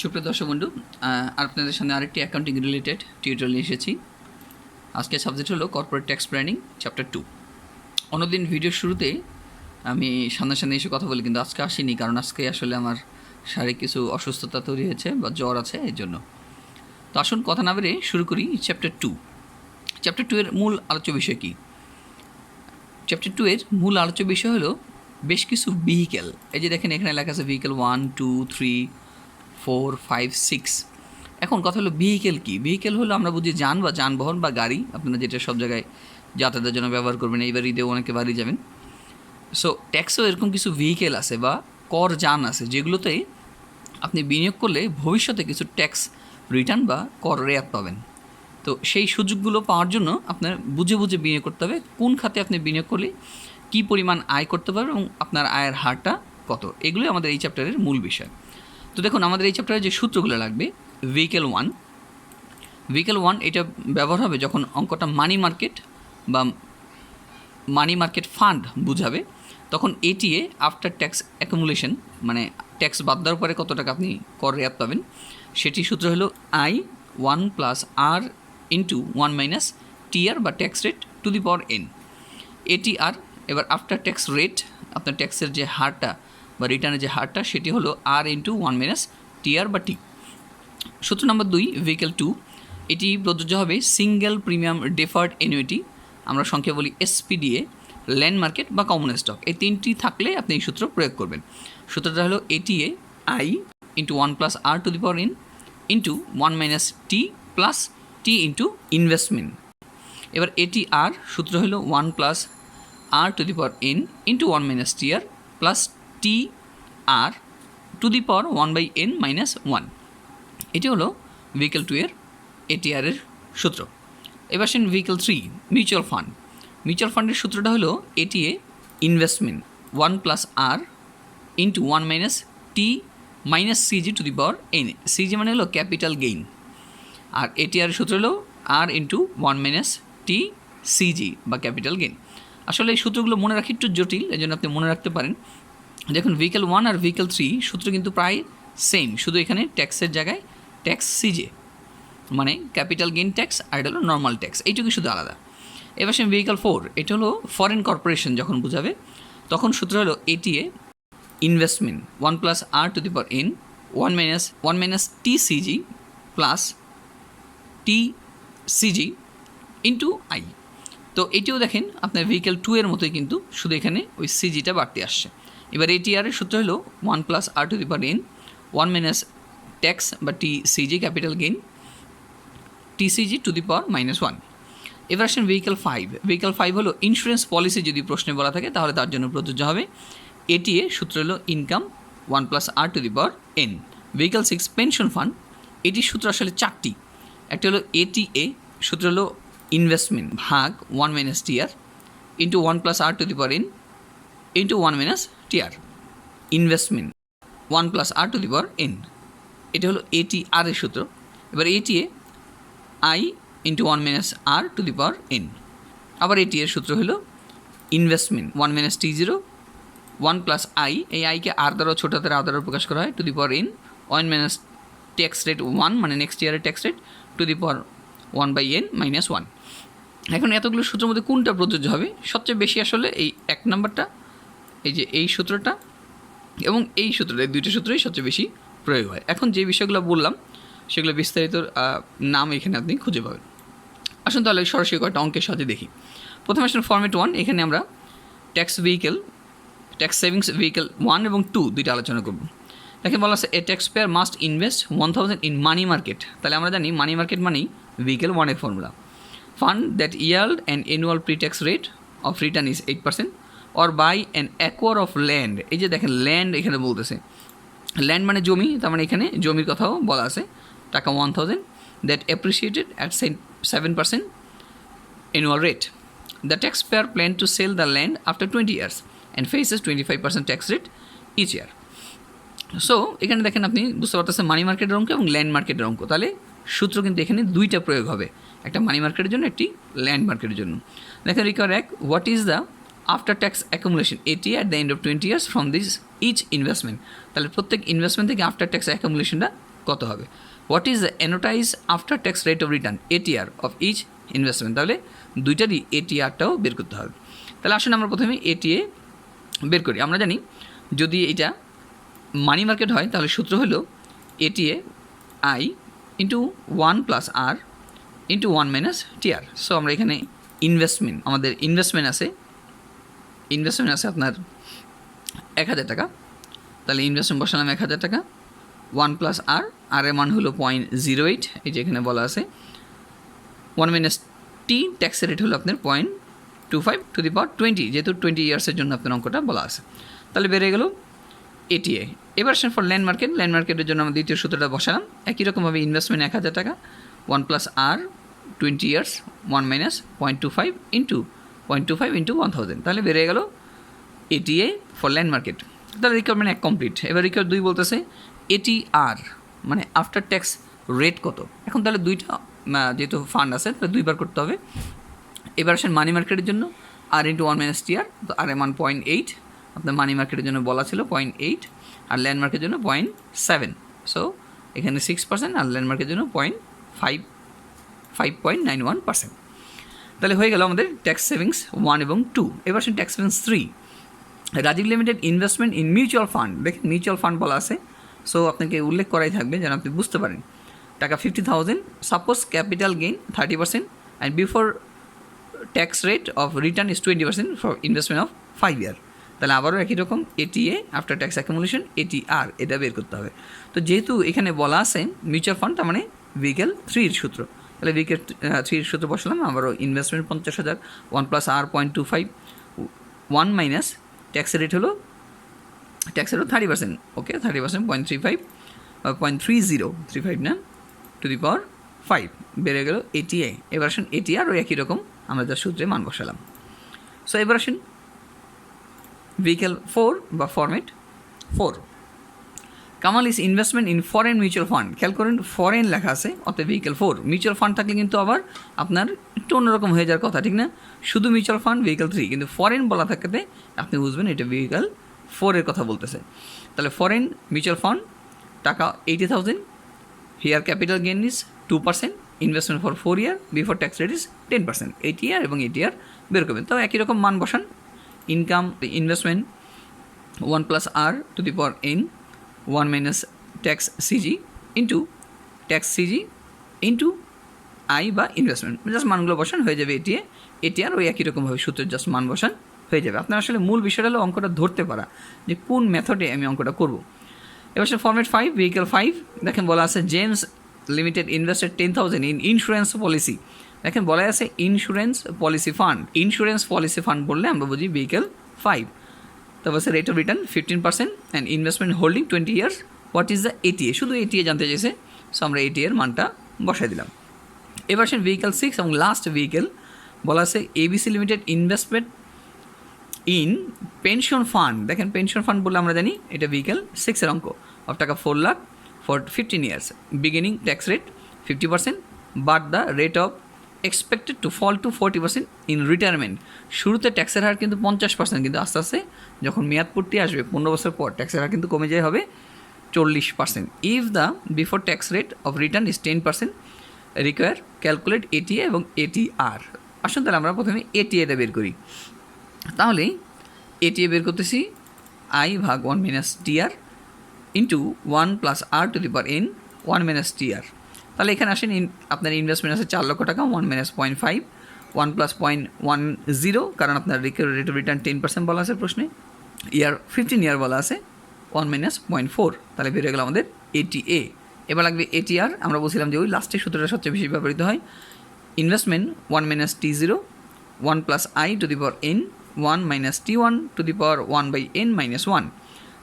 সুপ্রিয় দর্শক বন্ধু, আপনাদের সামনে আরেকটি অ্যাকাউন্টিং রিলেটেড টিউটোরিয়াল নিয়ে এসেছি। আজকের সাবজেক্ট হলো কর্পোরেট ট্যাক্স প্ল্যানিং চ্যাপ্টার 2। অন্যদিন ভিডিওর শুরুতে আমি সামনাসামনি এসে কথা বলি, কিন্তু আজকে আসিনি, কারণ আজকে আসলে আমার শারীরিক কিছু অসুস্থতা তৈরি হয়েছে বা জ্বর আছে, এর জন্য। তো আসুন কথা না বেড়ে শুরু করি চ্যাপ্টার 2। চ্যাপ্টার 2 এর মূল আলোচ্য বিষয় কী? চ্যাপ্টার 2 এর মূল আলোচ্য বিষয় হলো বেশ কিছু ভেহিক্যাল। এই যে দেখেন এখানে লেখা আছে ভেহিক্যাল 1, 2, 3, 4, 5, 6। এখন কথা হলো ভেহিক্যাল কী? ভেহিক্যাল হলো আমরা বুঝি যান বা যানবাহন বা গাড়ি, আপনারা যেটা সব জায়গায় যাতায়াতের জন্য ব্যবহার করবেন। এইবার ঈদেও অনেকে বাড়ি যাবেন। সো ট্যাক্সেও এরকম কিছু ভেহিক্যাল আছে বা কর যান আছে, যেগুলোতে আপনি বিনিয়োগ করলে ভবিষ্যতে কিছু ট্যাক্স রিটার্ন বা কর রেয়াত পাবেন। তো সেই সুযোগগুলো পাওয়ার জন্য আপনার বুঝে বুঝে বিনিয়োগ করতে হবে। কোন খাতে আপনি বিনিয়োগ করলে কী পরিমাণ আয় করতে পারবেন এবং আপনার আয়ের হারটা কত, এগুলোই আমাদের এই চ্যাপ্টারের মূল বিষয়। তো দেখুন, আমাদের এই চ্যাপ্টারে যে সূত্রগুলো লাগবে, ভেহিক্যাল 1 এটা ব্যবহার হবে যখন অঙ্কটা মানি মার্কেট বা মানি মার্কেট ফান্ড বুঝাবে, তখন এটিএ আফটার ট্যাক্স অ্যাকুমুলেশন, মানে ট্যাক্স বাদ দেওয়ার পরে কত টাকা আপনি কর রেয়াত পাবেন, সেটি সূত্র হলো I1 + R × 1 - TR বা tax rate two the power n ATR। এবার আফটার ট্যাক্স রেট, আপনার ট্যাক্সের যে হারটা বা রিটার্নের যে হারটা, সেটি হলো R × 1 - TR বা T। সূত্র নম্বর 2, ভেহিক্যাল 2, এটি প্রযোজ্য হবে সিঙ্গেল প্রিমিয়াম ডেফার্ড অ্যানুইটি, আমরা সংখ্যা বলি SPDA, ল্যান্ড মার্কেট বা কমন স্টক। এই তিনটি থাকলে আপনি এই সূত্র প্রয়োগ করবেন। সূত্রটা হলো ATA I × 1 + R to the power n × 1 - T + T × investment. এবার ATR সূত্র হলো 1 + R to the power n × 1 - TR + TR two the power 1/n - 1। এটি হলো ভেহিক্যাল 2 এর ATR এর সূত্র। এবার আসেন ভেহিক্যাল 3, মিউচুয়াল ফান্ড। মিউচুয়াল ফান্ডের সূত্রটা হলো ATA investment 1 + R × 1 - T - CG two the power n। CG মানে হলো ক্যাপিটাল গেইন, আর ATR এর সূত্র হলো R × 1 - T CG বা ক্যাপিটাল গেইন। আসলে এই সূত্রগুলো মনে রাখি একটু জটিল, এই জন্য আপনি মনে রাখতে পারেন। দেখুন, ভেহিক্যাল 1 আর ভেহিক্যাল 3 সূত্র কিন্তু প্রায় সেম, শুধু এখানে ট্যাক্সের জায়গায় ট্যাক্স সিজে, মানে ক্যাপিটাল গেইন ট্যাক্স, আর এটা হলো নর্মাল ট্যাক্স, এইটুকু শুধু আলাদা। এবার সে ভেহিক্যাল 4, এটা হলো ফরেন কর্পোরেশন যখন বোঝাবে, তখন সূত্র হলো ATA investment 1 + R to the power n 1 - TCG + TCG × I। তো এটিও দেখেন আপনার ভেহিক্যাল 2 এর মতোই, কিন্তু শুধু এখানে ওই সিজিটা বাড়তে আসছে। এবার ATR এর সূত্র হলো 1 + R to the power n 1 - tax বা TCG capital gain TCG to the power -1। এবার আসেন ভেহিক্যাল 5। ভেহিক্যাল 5 হলো ইন্স্যুরেন্স পলিসি, যদি প্রশ্নে বলা থাকে তাহলে তার জন্য প্রযোজ্য হবে। ATA সূত্র হলো income 1 + R to the power n। Vehicle 6, pension fund, এটির সূত্র আসলে 4টি। একটা হলো ATA সূত্র হলো ইনভেস্টমেন্ট ভাগ 1 - TR × 1 + R to the power n × 1 - TR। Investment 1 + R to the power n, এটা হলো ATR এর সূত্র। এবার ATA I × 1 - R to the power n। আবার ATA এর সূত্র হলো ইনভেস্টমেন্ট 1 - T0 1 + I, এই আইকে আর দ্বারা ছোট হাতের আর দ্বারা প্রকাশ করা হয় two the power n 1 - tax rate 1, মানে নেক্সট ইয়ারের tax rate two the power 1/n - 1। এখন এতগুলো সূত্রের মধ্যে কোনটা প্রযোজ্য হবে? সবচেয়ে বেশি আসলে এই 1 নাম্বারটা, এই যে এই সূত্রটা এবং এই সূত্রটা, এই দুইটা সূত্রই সবচেয়ে বেশি প্রয়োগ হয়। এখন যে বিষয়গুলো বললাম সেগুলো বিস্তারিত নাম এখানে আপনি খুঁজে পাবেন। আসুন তাহলে সরাসরি কয়েকটা অঙ্কের সাথে দেখি। প্রথমে আসলে ফর্মেট 1, এখানে আমরা ট্যাক্স সেভিংস ভেহিক্যাল 1 এবং 2 দুইটা আলোচনা করব। দেখেন বলা আছে a tax payer must invest 1000 in money market. তাহলে আমরা জানি মানি মার্কেট মানেই ভেহিক্যাল 1 এর formula. Fund that yield an annual pre tax rate of return is 8%, or buy an acquire of land. এই যে দেখেন ল্যান্ড এখানে বলতেছে, ল্যান্ড মানে জমি, তার মানে এখানে জমির কথাও বলা আছে। টাকা 1000 that appreciated at 7% annual rate. The taxpayer plan to sell the land after 20 years and faces 25% tax rate each year. So এখানে দেখেন আপনি বুঝতে পারতেছেন মানি মার্কেটের অঙ্ক এবং ল্যান্ড মার্কেটের অঙ্ক। তাহলে সূত্র কিন্তু এখানে দুইটা প্রয়োগ হবে, একটা মানি মার্কেটের জন্য, একটি ল্যান্ড মার্কেটের জন্য। দেখেন require 1, what is the after tax accumulation ATA at the end of 20 years from this each investment. তাহলে প্রত্যেক ইনভেস্টমেন্ট থেকে আফটার ট্যাক্স অ্যাকুমুলেশনটা কত হবে। What is the annualized after tax rate of return ATR of each investment, তাহলে দুইটারই এটিআরটাও বের করতে হবে। তাহলে আসুন আমরা প্রথমে এটিএ বের করি। আমরা জানি যদি এটা মানি মার্কেট হয় তাহলে সূত্র হলো ATA I into 1 + r into 1 - TR. So আমরা এখানে আমাদের ইনভেস্টমেন্ট আছে আপনার 1000 টাকা, তাহলে ইনভেস্টমেন্ট বসালাম 1000 টাকা, 1 + আর, আর এর মান হলো 0.08, এই যে এখানে বলা আছে 1 - টি, ট্যাক্সের রেট হলো আপনার 0.25 টু দি পাওয়ার 20, যেহেতু 20 ইয়ার্সের জন্য আপনার অঙ্কটা বলা আছে। তাহলে বেড়ে গেল এটিএ। এবার আসেন ফর ল্যান্ড মার্কেটের জন্য আমরা দ্বিতীয় সূত্রটা বসালাম একই রকমভাবে ইনভেস্টমেন্ট 1000 টাকা, 1 + আর 20 ইয়ার্স, 1 - 0.25 ইন্টু 0.25 ইন্টু 1000, তাহলে বেড়ে গেল এটিএ ফর ল্যান্ড মার্কেট। তাহলে রিকোয়ারমেন্ট 1 কমপ্লিট। এবার রিকোয়ার 2 বলতেছে এটিআর মানে আফটার ট্যাক্স রেট কত। এখন তাহলে দুইটা যেহেতু ফান্ড আছে তাহলে দুইবার করতে হবে। এবার আসেন মানি মার্কেটের জন্য আর ইন্টু 1 - টিআর, তো আর এর মান 0.8, আপনার মানি মার্কেটের জন্য বলা ছিল 0.8, আর ল্যান্ড মার্কেটের জন্য 0.7, সো এখানে 6% আর ল্যান্ড মার্কেটের জন্য 5.91%। তাহলে হয়ে গেল আমাদের ট্যাক্স সেভিংস 1 এবং 2। এবার আসেন tax savings 3, Rajiv limited investment in mutual fund. দেখেন মিউচুয়াল ফান্ড বলা আছে, সো আপনাকে উল্লেখ করাই থাকবে যেন আপনি বুঝতে পারেন। টাকা 50,000, suppose capital gain 30% and before tax rate of return is 20% for investment of 5 ইয়ার। তাহলে আবারও একই রকম ATA after tax accumulation ATR, এটা বের করতে হবে। তো যেহেতু এখানে বলা আছে মিউচুয়াল ফান্ড, তার মানে ভেহিকেল 3-এর সূত্র, তাহলে ভেহিকেল 3-এর সূত্র বসালাম। আবারও ইনভেস্টমেন্ট 50,000, 1 + আর 0.25, 1 - ট্যাক্সের রেট হলো 30%, ওকে 30%, 0.35 0.3035 না টু দি পাওয়ার 5, বেড়ে গেল এটিএ। এবার আসুন এটিআর ও একই রকম আমরা যা সূত্রে মান বসালাম। সো এবার আসুন ভেহিকেল 4 বা format 4, Kamal is investment in foreign mutual fund. খেয়াল করেন ফরেন লেখা আছে, অর্থাৎ ভেহিকেল 4। মিউচুয়াল ফান্ড থাকলে কিন্তু আবার আপনার একটু অন্যরকম হয়ে যাওয়ার কথা, ঠিক না? শুধু মিউচুয়াল ফান্ড ভেহিকেল 3, কিন্তু ফরেন বলা থাকতে আপনি বুঝবেন এটা ভেহিকেল 4-এর কথা বলতেছে। তাহলে ফরেন মিউচুয়াল ফান্ড টাকা 80,000, here capital gain is 2%, investment for 4 year, before tax rate is 10%। ATR এবং এটিআর বের করবেন। তো একই রকম মান বসান। Income investment 1 + R to the power n, 1 - tax CG into tax CG into I বা ইনভেস্টমেন্ট, জাস্ট মানগুলো বসান, হয়ে যাবে এটিআর ওই একই রকমভাবে সূত্রের জাস্ট মান বসান, হয়ে যাবে। আপনার আসলে মূল বিষয়টা হলো অঙ্কটা ধরতে পারা যে কোন মেথডে আমি অঙ্কটা করব। এবার সে ফরম্যাট 5, ভেহিকেল 5, দেখেন বলা আছে James limited invested 10,000 in insurance policy. দেখেন বলা আছে ইন্স্যুরেন্স পলিসি ফান্ড বললে আমরা বুঝি ভেহিকেল 5। তারপর সে rate of return 15% and investment holding 20 years. What is the ATA, শুধু এটিএ জানতে চাইছে, সো আমরা এটিএর মানটা বসাই দিলাম। এবার আসেন ভেহিকেল 6 এবং লাস্ট ভেহিকেল বলা আছে ABC limited investment in pension fund. দেখেন পেনশন ফান্ড বললে আমরা জানি এটা ভেহিকেল 6-এর অঙ্ক, অফ টাকা 4 lakh for 15 years, beginning tax rate 50%, but the rate of expected to fall to 40% in retirement. শুরুতে ট্যাক্সের হার কিন্তু 50%, কিন্তু আস্তে আস্তে যখন মেয়াদ পূর্তি আসবে 15 বছর পর ট্যাক্সের হার কিন্তু কমে যায় হবে 40%। If the before tax rate of return is 10%, require calculate ATA এবং এটিআর। আসুন তাহলে আমরা প্রথমে এটিএটা বের করি। তাহলে এটিএ বের করতেছি আই ভাগ 1 - TR into 1 + R to the power n, 1 - TR. তাহলে এখানে আসেন আপনার ইনভেস্টমেন্ট আছে 4 লক্ষ টাকা, 1 - 0.5, 1 + 0.10, কারণ আপনার রেট অফ রিটার্ন 10% বলা আছে প্রশ্নে, ইয়ার 15 ইয়ার বলা আছে, 1 - 0.4, তাহলে বের হয়ে গেল আমাদের এটিএ। এবার লাগবে এটিআর। আমরা বলছিলাম যে ওই লাস্টের সূত্রটা সবচেয়ে বেশি ব্যবহৃত হয়। Investment 1 - T0, 1 + I two the power n, 1 - T1 two the power 1/n - 1।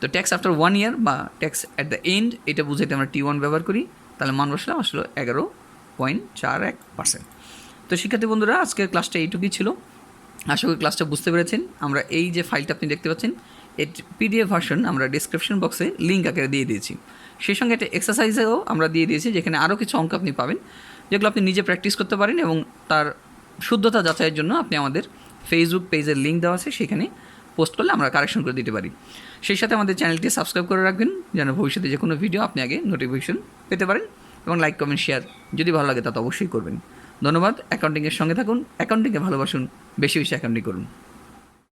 তো ট্যাক্স আফটার 1 ইয়ার বা ট্যাক্স অ্যাট দ্য এন্ড, এটা বুঝাইতে আমরা T1 ব্যবহার করি। তাহলে মান বসলাম আসলে 11.41%। তো শিক্ষার্থী বন্ধুরা, আজকের ক্লাসটা এইটুকুই ছিল। আশা করি ক্লাসটা বুঝতে পেরেছেন। আমরা এই যে ফাইলটা আপনি দেখতে পাচ্ছেন, এর পিডিএফ ভার্সন আমরা ডিসক্রিপশন বক্সে লিঙ্ক আকারে দিয়ে দিয়েছি। সেই সঙ্গে একটা এক্সারসাইজেও আমরা দিয়ে দিয়েছি, যেখানে আরও কিছু অঙ্ক আপনি পাবেন, যেগুলো আপনি নিজে প্র্যাকটিস করতে পারেন এবং তার শুদ্ধতা যাচাইয়ের জন্য আপনি আমাদের ফেসবুক পেজের লিঙ্ক দেওয়া আছে, সেখানে পোস্ট করলে আমরা কারেকশন করে দিতে পারি। সেই সাথে আমাদের চ্যানেলটি সাবস্ক্রাইব করে রাখবেন যেন ভবিষ্যতে যে কোনো ভিডিও আপনি আগে নোটিফিকেশন পেতে পারেন, এবং লাইক কমেন্ট শেয়ার যদি ভালো লাগে তা তো অবশ্যই করবেন। ধন্যবাদ। অ্যাকাউন্টিংয়ের সঙ্গে থাকুন, অ্যাকাউন্টিংকে ভালোবাসুন, বেশি বেশি অ্যাকাউন্টিং করুন।